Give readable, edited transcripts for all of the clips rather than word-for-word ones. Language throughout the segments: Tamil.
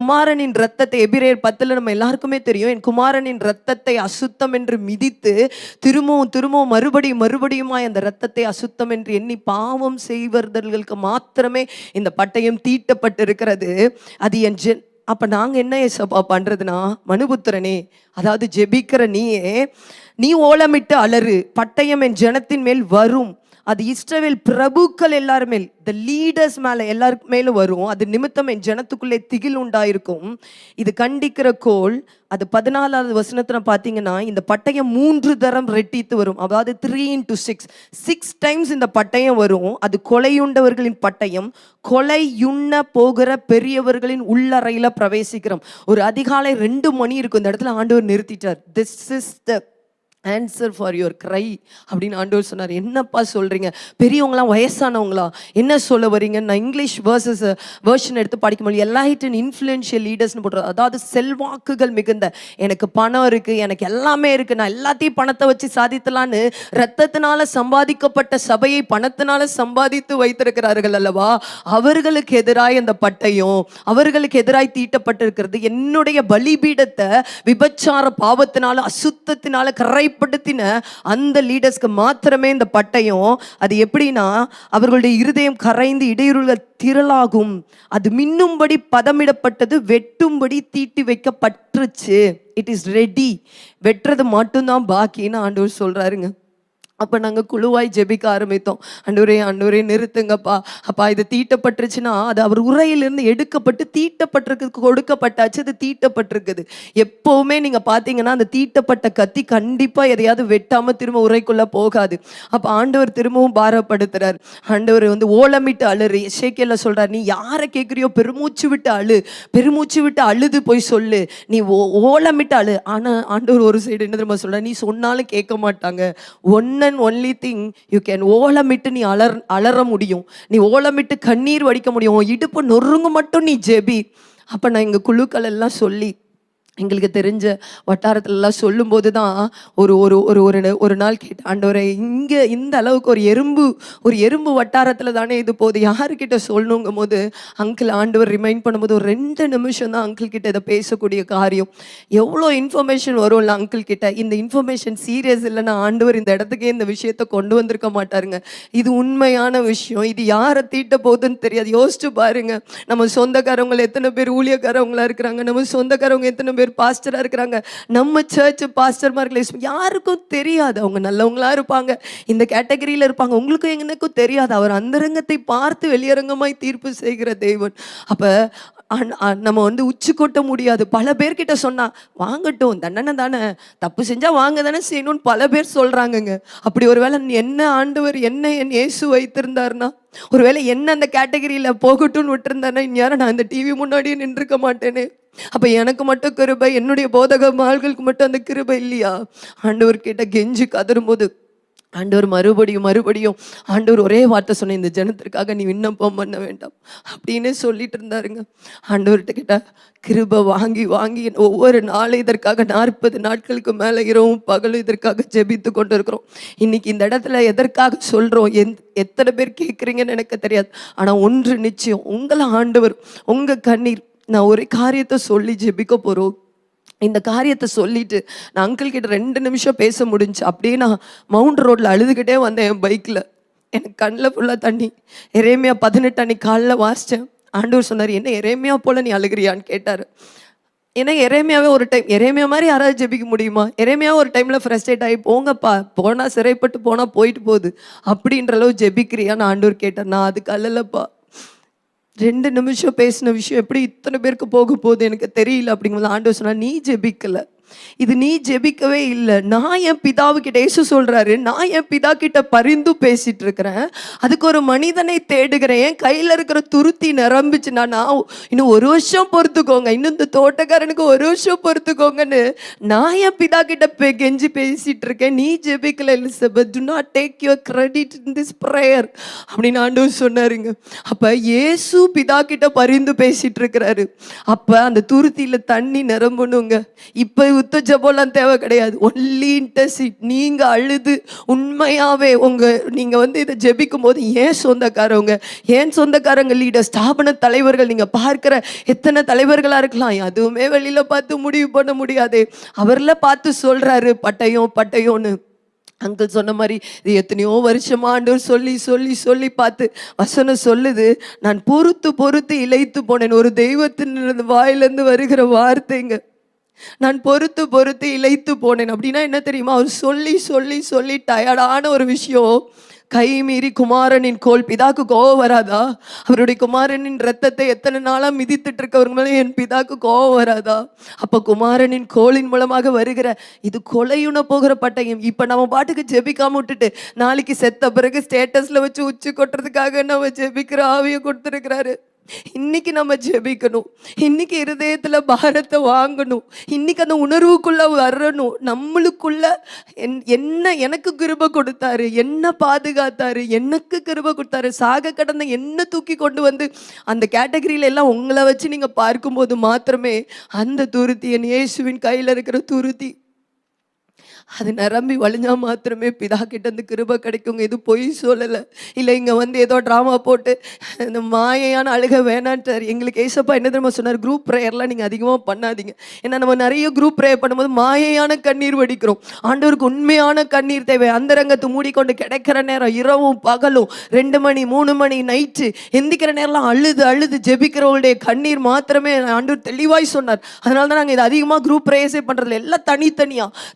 குமாரனின் ரத்தத்தை, எபிரேயர் 10 நம்ம எல்லாருக்குமே தெரியும், என் குமாரனின் ரத்தத்தை அசுத்தம் என்று மிதித்து திரும்பவும் மறுபடியுமாய் அந்த ரத்தத்தை அசுத்தம் என்று எண்ணி பாவம் செய்வர்களுக்கு மாத்திரமே இந்த பட்டயம் தீட்டப்பட்டிருக்கிறது. அது என் அப்ப நாங்க என்ன ஏசப்பா பண்றதுன்னா, மனுபுத்திரனே, அதாவது ஜெபிக்கிற நீ ஓலமிட்டு அலறு, பட்டயம் என் ஜனத்தின் மேல் வரும். அது இஸ்ரவேல் பிரபுக்கள் எல்லாரும் மேல், த லீடர்ஸ் மேல எல்லாருக்கு மேலும் வரும். அது நிமித்தம் என் ஜனத்துக்குள்ளே திகில் உண்டாயிருக்கும். இது கண்டிக்கிற கோல். அது 14வது வசனத்துல பாத்தீங்கன்னா, இந்த பட்டயம் 3 தரம் ரெட்டித்து வரும். அதாவது 3 into 6 டைம்ஸ் இந்த பட்டயம் வரும். அது கொலையுண்டவர்களின் பட்டயம். கொலையுண்ண போகிற பெரியவர்களின் உள்ளறையில பிரவேசிக்கிறோம். ஒரு அதிகாலை 2 மணி இருக்கும். இந்த இடத்துல ஆண்டவர் நிறுத்திட்டார். This is the answer for your cry அப்படின்னு ஆண்டவர் சொன்னார். என்னப்பா சொல்கிறீங்க, பெரியவங்களாம் வயசானவங்களா, என்ன சொல்ல வரீங்க? நான் இங்கிலீஷ் வேர்ஷன் எடுத்து படிக்க முடியும். எலைட் அண்ட் இன்ஃப்ளூயன்ஷியல் லீடர்ஸ்னு போடுறது, அதாவது செல்வாக்குகள் மிகுந்த, எனக்கு பணம் இருக்குது, எனக்கு எல்லாமே இருக்குது, நான் எல்லாத்தையும் பணத்தை வச்சு சாதித்தலான்னு ரத்தத்தினால சம்பாதிக்கப்பட்ட சபையை பணத்தினால சம்பாதித்து வைத்திருக்கிறார்கள் அல்லவா, அவர்களுக்கு எதிராக அந்த பட்டயம், அவர்களுக்கு எதிராய் தீட்டப்பட்டிருக்கிறது. என்னுடைய பலிபீடத்தை விபச்சார பாவத்தினால அசுத்தத்தினால கரை படுத்தின அந்த லீடர்ஸ்க்கு மாத்திரமே இந்த பட்டயம். அது எப்படின்னா, அவர்களுடைய இருதயம் கரைந்து இடையூறுகள் திரளாகும். அது மின்னும்படி பதமிடப்பட்டது, வெட்டும்படி தீட்டி வைக்கப்பட்டுருச்சு. It is ready. வெட்டுறது மட்டும்தான் பாக்கின்னு ஆண்டவர் சொல்றாருங்க. அப்போ நாங்கள் குழுவாய் ஜெபிக்க ஆரம்பித்தோம். ஆண்டவரே நிறுத்துங்கப்பா, அப்பா இது தீட்டப்பட்டுருச்சுன்னா அது அவர் உரையிலிருந்து எடுக்கப்பட்டு தீட்டப்பட்டிருக்கு, கொடுக்கப்பட்டாச்சு, அது தீட்டப்பட்டிருக்குது. எப்போவுமே நீங்கள் பார்த்தீங்கன்னா அந்த தீட்டப்பட்ட கத்தி கண்டிப்பாக எதையாவது வெட்டாமல் திரும்ப உரைக்குள்ளே போகாது. அப்போ ஆண்டவர் திரும்பவும் பாரப்படுத்துறார். ஆண்டவர் ஓலமிட்டு அழுறு. எசேக்கியேல்ல சொல்கிறார், நீ யாரை கேட்குறியோ பெருமூச்சு விட்டு அழுது போய் சொல்லு, நீ ஓலமிட்டு அழு. ஆனால் ஆண்டவர் ஒரு சைடு என்ன தெரியுமா சொல்கிறார், நீ சொன்னாலும் கேட்க மாட்டாங்க. ஒன்லி திங் யூ கேன், ஓலமிட்டு நீ அலற முடியும், நீ ஓலமிட்டு கண்ணீர் வடிக்க முடியும், இடுப்பு நொறுங்கு மட்டும் நீ ஜெபி. அப்போ நான் எங்கள் குழுக்கள் எல்லாம் சொல்லி, எங்களுக்கு தெரிஞ்ச வட்டாரத்துலலாம் சொல்லும்போது தான் ஒரு நாள் கேட்டேன், ஆண்டவரே இங்கே இந்த அளவுக்கு ஒரு எறும்பு வட்டாரத்தில் தானே இது போகுது, யாருக்கிட்ட சொல்லணுங்கும் போது அங்கிள் ஆண்டவர் ரிமைண்ட் பண்ணும்போது ஒரு 2 நிமிஷம் தான் அங்கிள் கிட்ட இதை பேசக்கூடிய காரியம். எவ்வளோ இன்ஃபர்மேஷன் வரும்ல அங்கிள் கிட்ட. இந்த இன்ஃபர்மேஷன் சீரியஸ் இல்லைன்னா ஆண்டவர் இந்த இடத்துக்கே இந்த விஷயத்தை கொண்டு வந்திருக்க மாட்டாருங்க. இது உண்மையான விஷயம். இது யாரை தீட்ட போகுதுன்னு தெரியாது. யோசிச்சு பாருங்க, நம்ம சொந்தக்காரவங்க எத்தனை பேர் ஊழியக்காரவங்களா இருக்கிறாங்க, நம்ம சொந்தக்காரவங்க எத்தனை பேர் பாஸ்டரா இருக்கிறாங்க, நம்ம சர்ச் பாஸ்டர்மார்கள் யாருக்கும் தெரியாது. அவங்க நல்லவங்களா இருப்பாங்க, இந்த கேட்டகரியில இருப்பாங்க, உங்களுக்கும் எனக்கும் தெரியாது. அவர் அந்தரங்கத்தை பார்த்து வெளியரங்கமாய் தீர்ப்பு செய்கிற தேவன். அப்ப நம்ம உச்சி கொட்ட முடியாது. பல பேர்கிட்ட சொன்னா வாங்கட்டும், தண்டனை தானே, தப்பு செஞ்சா வாங்க தானே செய்யணும்னு பல பேர் சொல்றாங்கங்க. அப்படி ஒருவேளை என்ன ஆண்டவர் என்ன என் இயேசு வைத்திருந்தாருன்னா, ஒருவேளை என்ன அந்த கேட்டகரியில போகட்டும்னு விட்டுருந்தாருன்னா இந்நேரம் நான் இந்த டிவி முன்னாடியே நின்றுக்க மாட்டேனே. அப்ப எனக்கு மட்டும் கிருபை, என்னுடைய போதக ஆள்களுக்கு மட்டும் அந்த கிருபை இல்லையா? ஆண்டவர் கிட்ட கெஞ்சி கதறும்போது ஆண்டவர் மறுபடியும் ஆண்டவர் ஒரே வார்த்தை சொன்ன, இந்த ஜனத்திற்காக நீ விண்ணப்பம் பண்ண வேண்டாம் அப்படின்னு சொல்லிட்டு இருந்தாருங்க. ஆண்டவர்கிட்ட கிட்ட கிருபை வாங்கி ஒவ்வொரு நாளும் இதற்காக 40 நாட்களுக்கு மேலே இரவும் பகலும் இதற்காக ஜெபித்து கொண்டு இருக்கிறோம். இன்னைக்கு இந்த இடத்துல எதற்காக சொல்றோம், எத்தனை பேர் கேட்குறீங்கன்னு எனக்கு தெரியாது. ஆனால் ஒன்று நிச்சயம், உங்களை ஆண்டவர் உங்க கண்ணீர், நான் ஒரு காரியத்தை சொல்லி ஜெபிக்க போறோம். இந்த காரியத்தை சொல்லிட்டு நான் அங்கிள் கிட்ட 2 நிமிஷம் பேச முடிஞ்சு. அப்படியே நான் மவுண்ட் ரோட்ல அழுதுகிட்டே வந்தேன் என் பைக்ல. எனக்கு கண்ணில் ஃபுல்லாக தண்ணி. எரேமியா 18 அன்னைக்கு காலைல வாசித்தேன். ஆண்டவர் சொன்னார், என்ன எரேமியா போல நீ அழுகிறியான்னு கேட்டார். ஏன்னா எரேமியாவே ஒரு டைம், எரேமியா மாதிரி யாராவது ஜெபிக்க முடியுமா? எரேமியா ஒரு டைம்ல ஃப்ரஸ்ட்ரேட் ஆகி போங்கப்பா, போனா சிறைப்பட்டு போனா போயிட்டு போகுது அப்படின்ற அளவு ஜெபிக்கிறியான்னு ஆண்டவர் கேட்டார். நான் அதுக்கு அல்லலப்பா, 2 நிமிஷம் பேசின விஷயம் எப்படி இத்தனை பேருக்கு போக போகுது எனக்கு தெரியல அப்படிங்கும்போது ஆண்டவர் சொன்னா, நீ ஜெபிக்கல, இது நீ ஜெபிக்கவே இல்லை. நான் என் பிதாவுக்கிட்ட, இயேசு சொல்றாரு, நான் என் பிதா கிட்ட பரிந்து பேசிட்டு இருக்கிறேன், அதுக்கு ஒரு மனிதனை தேடுகிறேன். என் கையில இருக்கிற துருத்தி நிரம்பிச்சுன்னா நான் இன்னும் 1 வருஷம் பொறுத்துக்கோங்க, இன்னும் இந்த தோட்டக்காரனுக்கு 1 வருஷம் பொறுத்துக்கோங்கன்னு நான் என் பிதா கிட்ட கெஞ்சி பேசிட்டு இருக்கேன். நீ ஜெபிக்கல Elizabeth, do not take your credit in this prayer அப்படின்னு ஆண்டவர் சொன்னாருங்க. அப்ப இயேசு பிதா கிட்ட பரிந்து பேசிட்டு இருக்கிறாரு. அப்ப அந்த துருத்தியில தண்ணி நிரம்பணுங்க. இப்ப உத்த ஜெபம்லாம் தேவை கிடையாது. ஒன்லி இன்டர்சிட். நீங்க அழுது உண்மையாவே நீங்க இதை ஜெபிக்கும் போது ஏன் சொந்தக்காரங்க லீடர், ஸ்தாபன தலைவர்கள், நீங்க பார்க்கிற எத்தனை தலைவர்களா இருக்கலாம், அதுவுமே வெளியில பார்த்து முடிவு பண்ண முடியாது. அவர்ல பார்த்து சொல்றாரு பட்டயம்னு. அங்கிள் சொன்ன மாதிரி இது எத்தனையோ வருஷமா ஆண்டவர் சொல்லி சொல்லி சொல்லி பார்த்து வசனம் சொல்லுது, நான் பொறுத்து இளைத்து போனேன். ஒரு தெய்வத்தின் வாயிலிருந்து வருகிற வார்த்தைங்க. நான் பொறுத்து இளைத்து போனேன் அப்படின்னா என்ன தெரியுமா? அவர் சொல்லி சொல்லி சொல்லி டயர்டான ஒரு விஷயம். கை மீறி குமாரனின் கோல். பிதாக்கு கோவம் வராதா? அவருடைய குமாரனின் ரத்தத்தை எத்தனை நாளா மிதித்துட்டு இருக்கவங்க மேலே என் பிதாக்கு கோவம் வராதா? அப்ப குமாரனின் கோலின் மூலமாக வருகிற இது கொலையுண போகிற பட்டயம். இப்ப நம்ம பாட்டுக்கு ஜெபிக்காம விட்டுட்டு நாளைக்கு செத்த பிறகு ஸ்டேட்டஸ்ல வச்சு உச்சி கொட்டுறதுக்காக நம்ம ஜெபிக்கிற ஆவியை கொடுத்துருக்கிறாரு. இன்னைக்கு நம்ம ஜெபிக்கணும். இன்னைக்கு இருதயத்துல பாரத்தை வாங்கணும். இன்னைக்கு அந்த உணர்வுக்குள்ள வரணும். நம்மளுக்குள்ள எனக்கு கிருபை கொடுத்தாரு, என்ன பாதுகாத்தாரு, எனக்கு கிருபை கொடுத்தாரு, சாக கடந்த என்ன தூக்கி கொண்டு அந்த கேட்டகரியில எல்லாம் உங்களை வச்சு நீங்க பார்க்கும்போது மாத்திரமே அந்த துருத்தி, என் இயேசுவின் கையில இருக்கிற துருத்தி, அது நிரம்பி வழிஞ்சா மாத்திரமே பிதா கிட்ட இருந்து கிருபை கிடைக்குங்க. இது பொய் சொல்லலை. இல்லை இங்கே ஏதோ ட்ராமா போட்டு இந்த மாயையான அழுக வேணான்ட்டார். எங்களுக்கு ஏசப்பா என்ன தெரியுமா சொன்னார்? குரூப் ப்ரேயர்லாம் நீங்கள் அதிகமாக பண்ணாதீங்க. ஏன்னா நம்ம நிறைய குரூப் ப்ரேயர் பண்ணும்போது மாயையான கண்ணீர் வடிக்கிறோம். ஆண்டவருக்கு உண்மையான கண்ணீர் தேவை. அந்தரங்கத்தை மூடிக்கொண்டு கிடைக்கிற நேரம் இரவும் பகலும் 2 மணி 3 மணி நைட்டு எந்திக்கிற நேரம்லாம் அழுது ஜெபிக்கிறவங்களுடைய கண்ணீர் மாத்திரமே ஆண்டவர் தெளிவாய் சொன்னார். அதனால தான் நாங்கள் இது அதிகமாக குரூப் ப்ரேயர்ஸே பண்ணுறதில்ல. எல்லாம்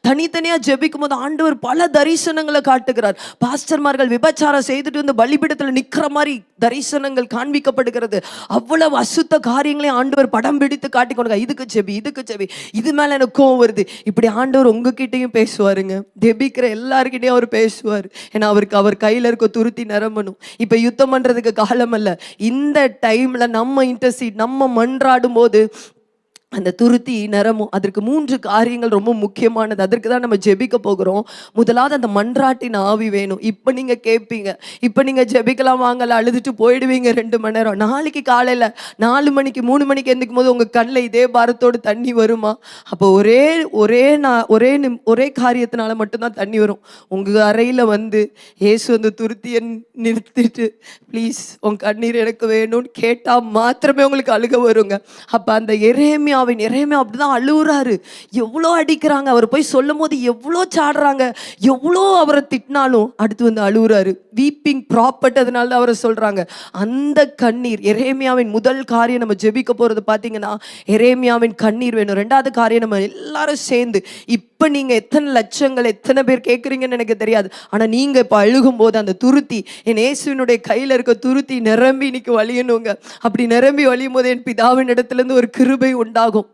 தனித்தனியாக ஜெபிக்கும் போது ஆண்டவர் பல தரிசனங்களை காட்டுகிறார். பாஸ்டர்மார்கள் விபச்சாரம் செய்துட்டு பலிபீடத்தில் நிக்கிற மாதிரி தரிசனங்கள் காண்பிக்கப்படுகிறது. அவ்வளவு அசுத்த காரியங்களை ஆண்டவர் படம் பிடித்து காட்டி கொண்டு இதுக்கு ஜெபி, இது மேல எனக்கு கோவம் வருது. இப்படி ஆண்டவர் உங்ககிட்டயும் பேசுவாருங்க. ஜெபிக்கிற எல்லார்கிட்டையும் அவர் பேசுவார். ஏன்னா அவர் கையில இருக்க துருத்தி நிரம்பணும். இப்ப யுத்தம் பண்றதுக்கு காலம் அல்ல. இந்த டைம்ல நம்ம இன்டர்சீட், நம்ம மன்றாடும் போது அந்த துருத்தி நிறமும். அதற்கு 3 காரியங்கள் ரொம்ப முக்கியமானது. அதற்கு தான் நம்ம ஜெபிக்க போகிறோம். முதலாவது அந்த மன்றாட்டின் ஆவி வேணும். இப்போ நீங்கள் கேட்பீங்க, இப்போ நீங்கள் ஜெபிக்கலாம் வாங்கல, அழுதுட்டு போயிடுவீங்க 2 மணி நேரம். நாளைக்கு காலையில் 4 மணிக்கு 3 மணிக்கு எந்திக்கும் போது உங்கள் கண்ணில் இதே பாரத்தோடு தண்ணி வருமா? அப்போ ஒரே காரியத்தினால மட்டும்தான் தண்ணி வரும். உங்கள் அறையில் இயேசு அந்த துருத்தியை நிறுத்திட்டு ப்ளீஸ் உங்கள் கண்ணீர் எனக்கு வேணும்னு கேட்டால் மாத்திரமே உங்களுக்கு அழுக வருங்க. அப்போ அந்த எரேமியா அப்படிதான் அழுகுறாரு. எவ்வளோ அடிக்கிறாங்க, அவர் போய் சொல்லும் போது எவ்வளோ சாடுறாங்க, எவ்வளோ அவரை திட்டினாலும் அடுத்து அழுகுறாரு. Weeping property. அதனால அவரை சொல்றாங்க. அந்த கண்ணீர் எரேமியாவின் முதல் காரியம். நம்ம ஜெபிக்க போறது பார்த்தீங்கன்னா எரேமியாவின் கண்ணீர் வேணும். 2வது காரியம் நம்ம எல்லாரும் சேர்ந்து, இப்போ நீங்க எத்தனை லட்சங்கள் எத்தனை பேர் கேட்குறீங்கன்னு எனக்கு தெரியாது, ஆனால் நீங்க இப்போ அழுகும் போது அந்த துருத்தி, என் இயேசுவினுடைய கையில் இருக்க துருத்தி நிரம்பி இன்னைக்கு வழியணுங்க. அப்படி நிரம்பி வழியும் போது என் பிதாவின் இடத்துலேருந்து ஒரு கிருபை உண்டாகும்.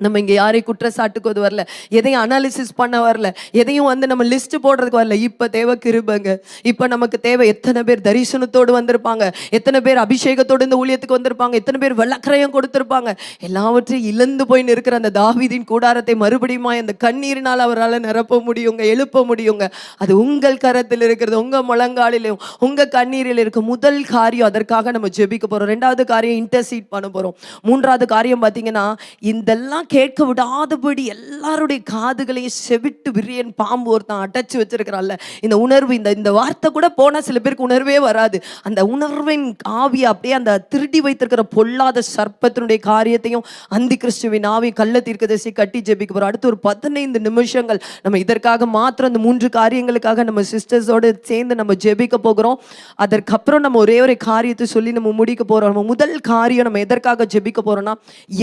நம்ம இங்கே யாரையும் குற்றச்சாட்டுக்கு வரல, எதையும் அனாலிசிஸ் பண்ண வரல, எதையும் நம்ம லிஸ்ட் போடுறதுக்கு வரல. இப்போ தேவை கிருபைங்க. இப்போ நமக்கு தேவை எத்தனை பேர் தரிசனத்தோடு வந்திருப்பாங்க, எத்தனை பேர் அபிஷேகத்தோடு இந்த ஊழியத்துக்கு வந்திருப்பாங்க, எத்தனை பேர் விளக்கரையும் கொடுத்திருப்பாங்க. எல்லாவற்றையும் இழந்து போய் நிற்கிற அந்த தாவீதின் கூடாரத்தை மறுபடியும் அந்த கண்ணீரினால் அவரால் நிரப்ப முடியுங்க, எழுப்ப முடியுங்க. அது உங்கள் கரத்தில் இருக்கிறது, உங்கள் முழங்காலிலும் உங்கள் கண்ணீரில் இருக்க. முதல் காரியம் அதற்காக நம்ம ஜெபிக்க போகிறோம். 2வது காரியம் இன்டர்சீட் பண்ண போகிறோம். 3வது காரியம் பார்த்தீங்கன்னா இதெல்லாம் கேட்க விடாதபடி எல்லாருடைய காதுகளையும் செவிட்டு விரியன் பாம்பு ஒருத்தன் அடைச்சு வச்சிருக்கிறான்ல. இந்த உணர்வு, இந்த வார்த்தை கூட போனால் சில பேருக்கு உணர்வே வராது. அந்த உணர்வின் ஆவி அப்படியே அந்த திருடி வைத்திருக்கிற பொல்லாத சர்ப்பத்தினுடைய காரியத்தையும் அந்தி கிறிஸ்துவின் ஆவி கள்ள தீர்க்கதரிசி கட்டி ஜெபிக்க போகிறோம். அடுத்து ஒரு 15 நிமிஷங்கள் நம்ம இதற்காக மாத்திரம் இந்த 3 காரியங்களுக்காக நம்ம சிஸ்டர்ஸோடு சேர்ந்து நம்ம ஜெபிக்க போகிறோம். அதற்கப்புறம் நம்ம ஒரே காரியத்தை சொல்லி நம்ம முடிக்க போகிறோம். நம்ம முதல் காரியம் நம்ம எதற்காக ஜெபிக்க போகிறோம்னா,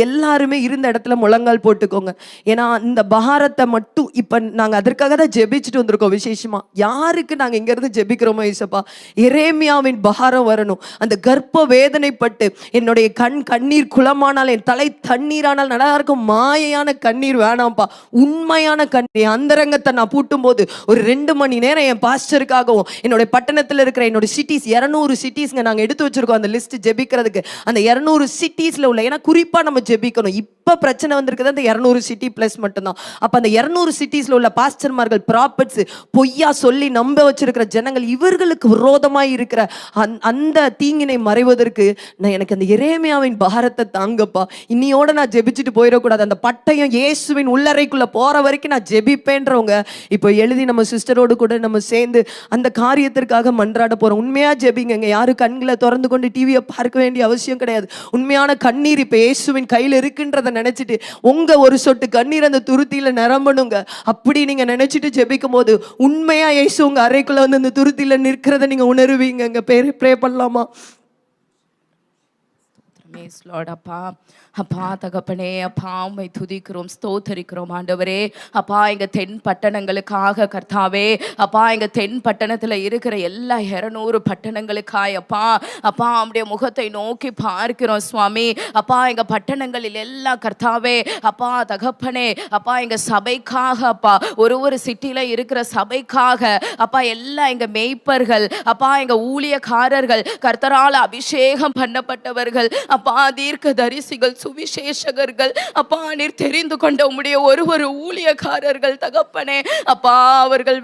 எல்லாருமே இருந்த இடத்துல முழங்கால் போட்டுக்கோங்க. ஏன்னா இந்த பாரத்தை மட்டும் இப்ப நாங்க அதற்காக தான் ஜெபிச்சுட்டு வந்திருக்கோம். விசேஷமா யாருக்கு நாங்க இங்க இருந்து ஜெபிக்கிறோமோ, ஏசப்பா எரேமியாவின் பாரம் வரணும். அந்த கர்ப்ப வேதனைப்பட்டு என்னுடைய கண்ணீர் குளமானால், என் தலை தண்ணீரானால் நல்லா இருக்கும். மாயையான கண்ணீர் வேணாம்ப்பா, உண்மையான கண்ணீர். அந்தரங்கத்தை நான் பூட்டும் போது ஒரு 2 மணி நேரம் என் பாஸ்டருக்காகவும் என்னுடைய பட்டணத்தில் இருக்கிற என்னோட சிட்டிஸ் 200 சிட்டிஸ்ங்க நாங்க எடுத்து வச்சிருக்கோம் அந்த லிஸ்ட் ஜெபிக்கிறதுக்கு. அந்த 200 சிட்டிஸ்ல உள்ள, ஏன்னா குறிப்பா நம்ம ஜெபிக்கணும். இப்ப பிரச்சனை உட்கார்ந்துருக்கிறது அந்த 200 சிட்டி பிளஸ் மட்டும்தான். அப்ப அந்த 200 சிட்டிஸ்ல உள்ள பாஸ்டர்மார்கள், ப்ராபட்ஸ், பொய்யா சொல்லி நம்ப வச்சிருக்கிற ஜனங்கள், இவர்களுக்கு விரோதமாய் இருக்கிற அந்த தீங்கினை மறைவதற்கு எனக்கு அந்த எரேமியாவின் பாரத்தை தாங்கப்பா. இன்னியோட நான் ஜெபிச்சுட்டு போயிடக்கூடாது. அந்த பட்டயம் இயேசுவின் உள்ளறைக்குள்ள போற வரைக்கும் நான் ஜெபிப்பேன்றவங்க இப்போ எழுதி நம்ம சிஸ்டரோடு கூட நம்ம சேர்ந்து அந்த காரியத்திற்காக மன்றாட போறோம். உண்மையா ஜெபிங்க. யாரும் கண்களை திறந்து கொண்டு டிவியை பார்க்க வேண்டிய அவசியம் கிடையாது. உண்மையான கண்ணீர் இப்ப இயேசுவின் கையில் இருக்குன்றதை நினைச்சிட்டு உங்க ஒரு சொட்டு கண்ணீர் அந்த துருத்தியில நிரம்பணுங்க. அப்படி நீங்க நினைச்சிட்டு ஜெபிக்கும் போது உண்மையா இயேசு உங்க அறைக்குள்ள வந்து அந்த துருத்தியில நிற்கிறத நீங்க உணருவீங்க. ப்ரே பண்ணலாமா? அப்பா அப்பா தகப்பனே, அப்பா உம்மை துதிக்கிறோம், ஸ்தோத்தரிக்கிறோம் ஆண்டவரே. அப்பா எங்க தென் பட்டணங்களுக்காக கர்த்தாவே, அப்பா எங்க தென் பட்டணத்துல இருக்கிற எல்லா 200 பட்டணங்களுக்காய் அப்பா அப்பா உம்முடைய முகத்தை நோக்கி பார்க்கிறோம் சுவாமி. அப்பா எங்க பட்டணங்களில் எல்லாம் கர்த்தாவே, அப்பா தகப்பனே, அப்பா எங்க சபைக்காக, அப்பா ஒரு சிட்டில இருக்கிற சபைக்காக, அப்பா எல்லாம் எங்க மேய்ப்பர்கள், அப்பா எங்க ஊழியக்காரர்கள், கர்த்தரால் அபிஷேகம் பண்ணப்பட்டவர்கள், அப்பா தீர்க்க தரிசிகள், சுவிசேஷகர்கள், அப்பா நீர் தெரிந்து கொண்ட உம்முடைய ஒரு ஊழியக்காரர்கள் தகப்பனே, அப்பா அவர்கள்